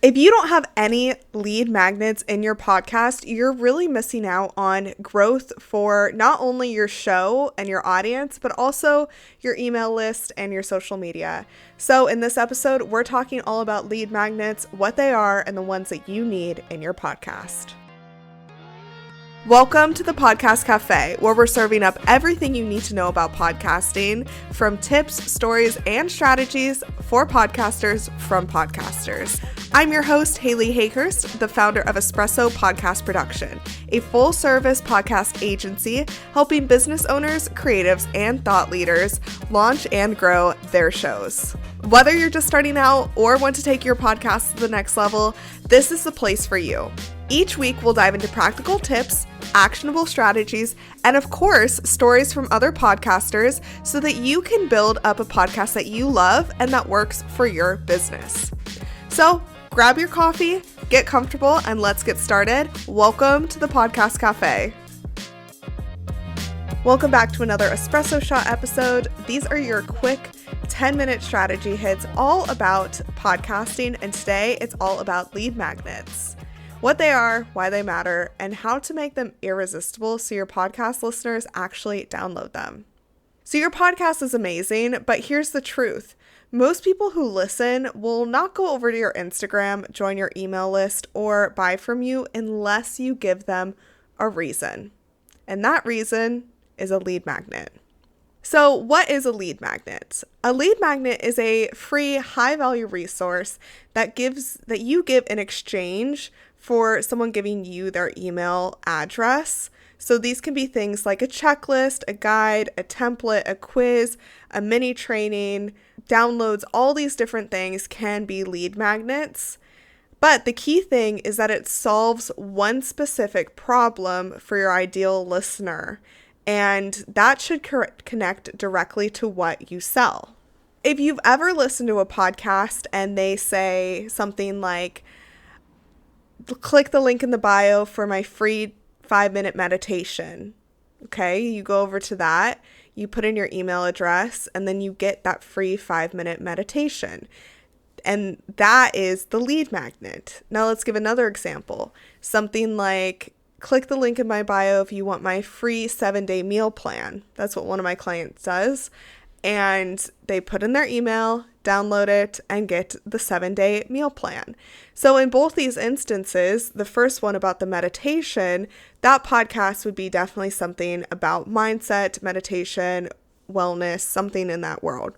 If you don't have any lead magnets in your podcast, you're really missing out on growth for not only your show and your audience, but also your email list and your social media. So in this episode, we're talking all about lead magnets, what they are, and the ones that you need in your podcast. Welcome to the Podcast Cafe, where we're serving up everything you need to know about podcasting, from tips, stories, and strategies for podcasters from podcasters. I'm your host, Hayleigh Hayhurst, the founder of Espresso Podcast Production, a full-service podcast agency helping business owners, creatives, and thought leaders launch and grow their shows. Whether you're just starting out or want to take your podcast to the next level, this is the place for you. Each week, we'll dive into practical tips, actionable strategies, and of course, stories from other podcasters so that you can build up a podcast that you love and that works for your business. So grab your coffee, get comfortable, and let's get started. Welcome to the Podcast Cafe. Welcome back to another Espresso Shot episode. These are your quick 10-minute strategy hits all about podcasting, and today it's all about lead magnets. What they are, why they matter, and how to make them irresistible so your podcast listeners actually download them. So your podcast is amazing, but here's the truth. Most people who listen will not go over to your Instagram, join your email list, or buy from you unless you give them a reason. And that reason is a lead magnet. So what is a lead magnet? A lead magnet is a free, high-value resource that you give in exchange for someone giving you their email address. So these can be things like a checklist, a guide, a template, a quiz, a mini training, downloads. All these different things can be lead magnets. But the key thing is that it solves one specific problem for your ideal listener. And that should connect directly to what you sell. If you've ever listened to a podcast and they say something like, click the link in the bio for my free 5-minute meditation. Okay, you go over to that, you put in your email address, and then you get that free 5-minute meditation. And that is the lead magnet. Now let's give another example. Something like, click the link in my bio if you want my free 7-day meal plan. That's what one of my clients does. And they put in their email, download it, and get the 7-day meal plan. So in both these instances, the first one about the meditation, that podcast would be definitely something about mindset, meditation, wellness, something in that world.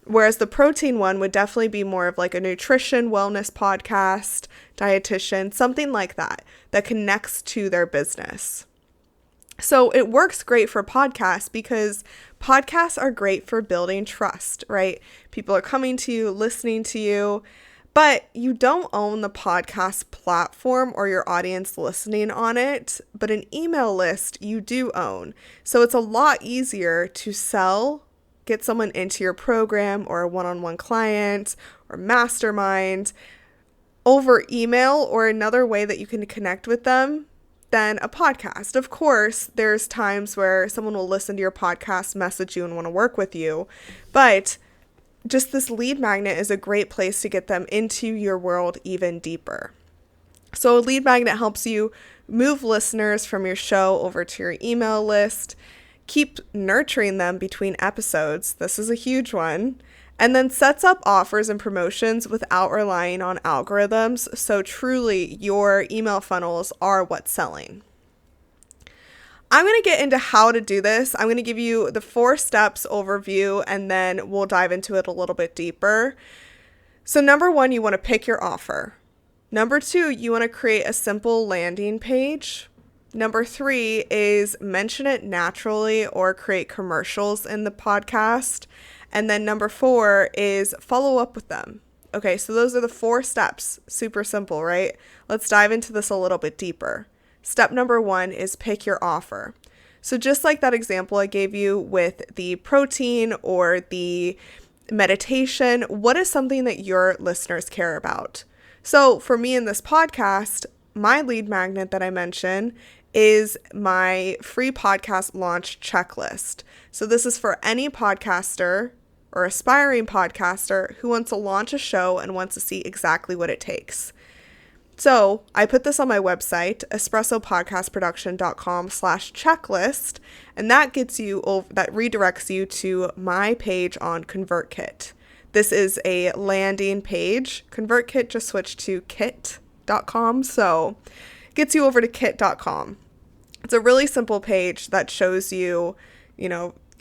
Whereas the protein one would definitely be more of like a nutrition, wellness podcast, dietitian, something like that connects to their business. So it works great for podcasts because podcasts are great for building trust, right? People are coming to you, listening to you, but you don't own the podcast platform or your audience listening on it, but an email list you do own. So it's a lot easier to sell, get someone into your program or a one-on-one client or mastermind over email or another way that you can connect with them than a podcast. Of course, there's times where someone will listen to your podcast, message you, and want to work with you, but just this lead magnet is a great place to get them into your world even deeper. So a lead magnet helps you move listeners from your show over to your email list, keep nurturing them between episodes. This is a huge one. And then sets up offers and promotions without relying on algorithms. So truly, your email funnels are what's selling. I'm going to get into how to do this. I'm going to give you the 4 steps overview, and then we'll dive into it a little bit deeper. So number 1, you want to pick your offer. Number 2, you want to create a simple landing page. Number 3 is mention it naturally or create commercials in the podcast. And then number 4 is follow up with them. Okay, so those are the 4 steps. Super simple, right? Let's dive into this a little bit deeper. Step number 1 is pick your offer. So just like that example I gave you with the protein or the meditation, what is something that your listeners care about? So for me in this podcast, my lead magnet that I mentioned is my free podcast launch checklist. So this is for any podcaster or aspiring podcaster who wants to launch a show and wants to see exactly what it takes. So I put this on my website, espressopodcastproduction.com/checklist, and that redirects you to my page on ConvertKit. This is a landing page. ConvertKit just switched to kit.com, so gets you over to kit.com. It's a really simple page that shows you,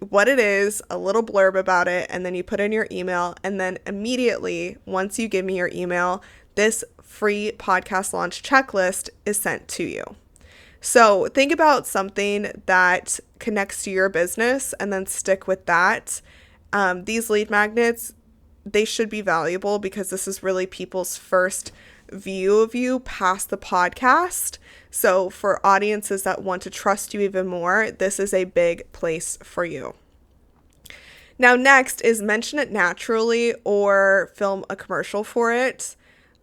what it is, a little blurb about it, and then you put in your email, and then immediately, once you give me your email, this free podcast launch checklist is sent to you. So think about something that connects to your business and then stick with that. These lead magnets, they should be valuable because this is really people's first view of you past the podcast. So for audiences that want to trust you even more, this is a big place for you. Now, next is mention it naturally or film a commercial for it.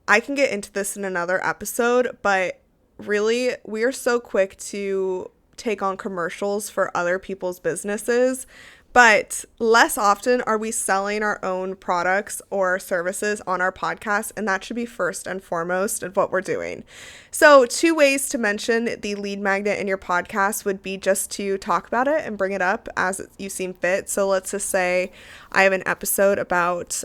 I can get into this in another episode, but really, we are so quick to take on commercials for other people's businesses, but less often are we selling our own products or services on our podcast, and that should be first and foremost of what we're doing. So 2 ways to mention the lead magnet in your podcast would be just to talk about it and bring it up as you seem fit. So let's just say I have an episode about,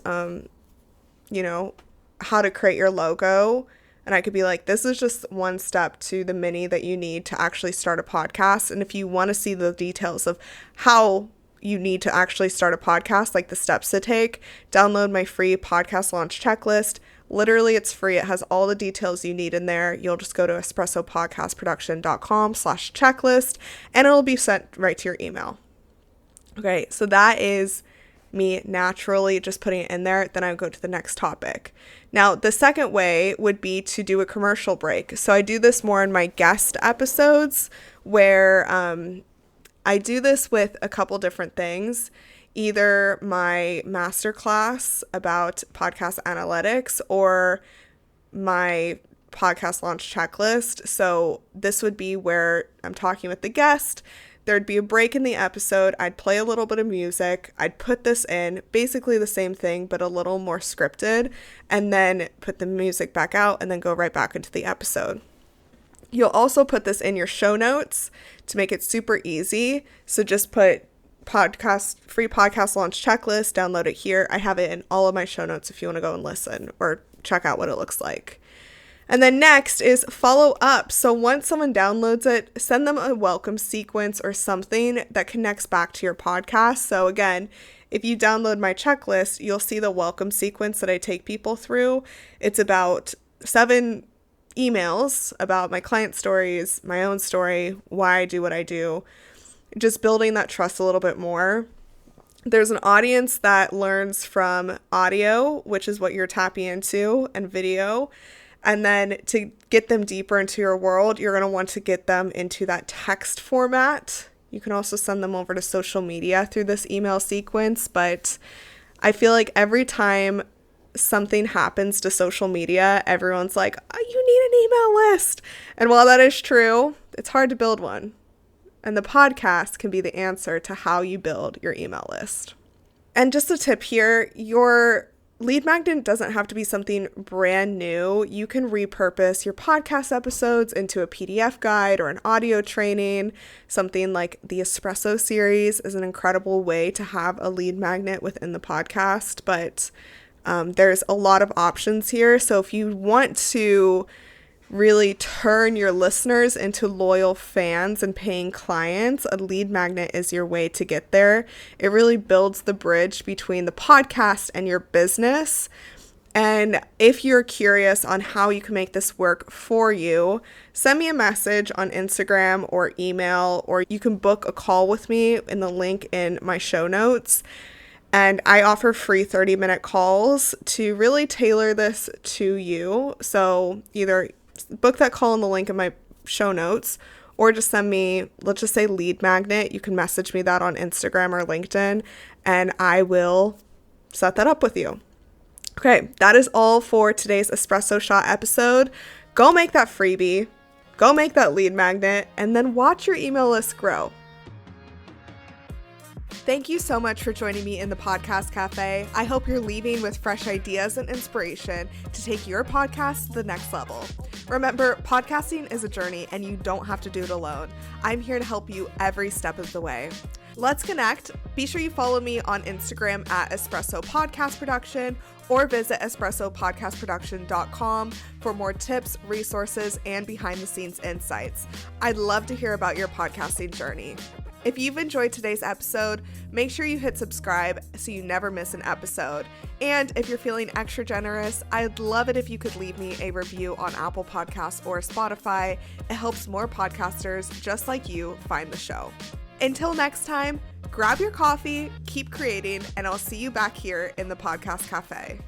how to create your logo. And I could be like, this is just one step to the mini that you need to actually start a podcast. And if you want to see the details of how you need to actually start a podcast, like the steps to take, download my free podcast launch checklist. Literally, it's free. It has all the details you need in there. You'll just go to espressopodcastproduction.com/checklist and it'll be sent right to your email. Okay, so that is me naturally just putting it in there. Then I would go to the next topic. Now, the second way would be to do a commercial break. So I do this more in my guest episodes where I do this with a couple different things, either my masterclass about podcast analytics or my podcast launch checklist. So this would be where I'm talking with the guest. There'd be a break in the episode. I'd play a little bit of music. I'd put this in, basically the same thing, but a little more scripted, and then put the music back out and then go right back into the episode. You'll also put this in your show notes to make it super easy. So just put free podcast launch checklist, download it here. I have it in all of my show notes if you want to go and listen or check out what it looks like. And then next is follow up. So once someone downloads it, send them a welcome sequence or something that connects back to your podcast. So again, if you download my checklist, you'll see the welcome sequence that I take people through. It's about 7 emails about my client stories, my own story, why I do what I do, just building that trust a little bit more. There's an audience that learns from audio, which is what you're tapping into, and video. And then to get them deeper into your world, you're going to want to get them into that text format. You can also send them over to social media through this email sequence. But I feel like every time something happens to social media, everyone's like, oh, you need an email list. And while that is true, it's hard to build one. And the podcast can be the answer to how you build your email list. And just a tip here, your lead magnet doesn't have to be something brand new. You can repurpose your podcast episodes into a PDF guide or an audio training. Something like the Espresso series is an incredible way to have a lead magnet within the podcast, but there's a lot of options here. So if you want to really turn your listeners into loyal fans and paying clients, a lead magnet is your way to get there. It really builds the bridge between the podcast and your business. And if you're curious on how you can make this work for you, send me a message on Instagram or email, or you can book a call with me in the link in my show notes. And I offer free 30-minute calls to really tailor this to you. So either book that call in the link in my show notes, or just send me, let's just say lead magnet. You can message me that on Instagram or LinkedIn, and I will set that up with you. Okay, that is all for today's Espresso Shot episode. Go make that freebie, go make that lead magnet, and then watch your email list grow. Thank you so much for joining me in the Podcast Cafe. I hope you're leaving with fresh ideas and inspiration to take your podcast to the next level. Remember, podcasting is a journey and you don't have to do it alone. I'm here to help you every step of the way. Let's connect. Be sure you follow me on Instagram at Espresso Podcast Production or visit espressopodcastproduction.com for more tips, resources, and behind the scenes insights. I'd love to hear about your podcasting journey. If you've enjoyed today's episode, make sure you hit subscribe so you never miss an episode. And if you're feeling extra generous, I'd love it if you could leave me a review on Apple Podcasts or Spotify. It helps more podcasters just like you find the show. Until next time, grab your coffee, keep creating, and I'll see you back here in the Podcast Cafe.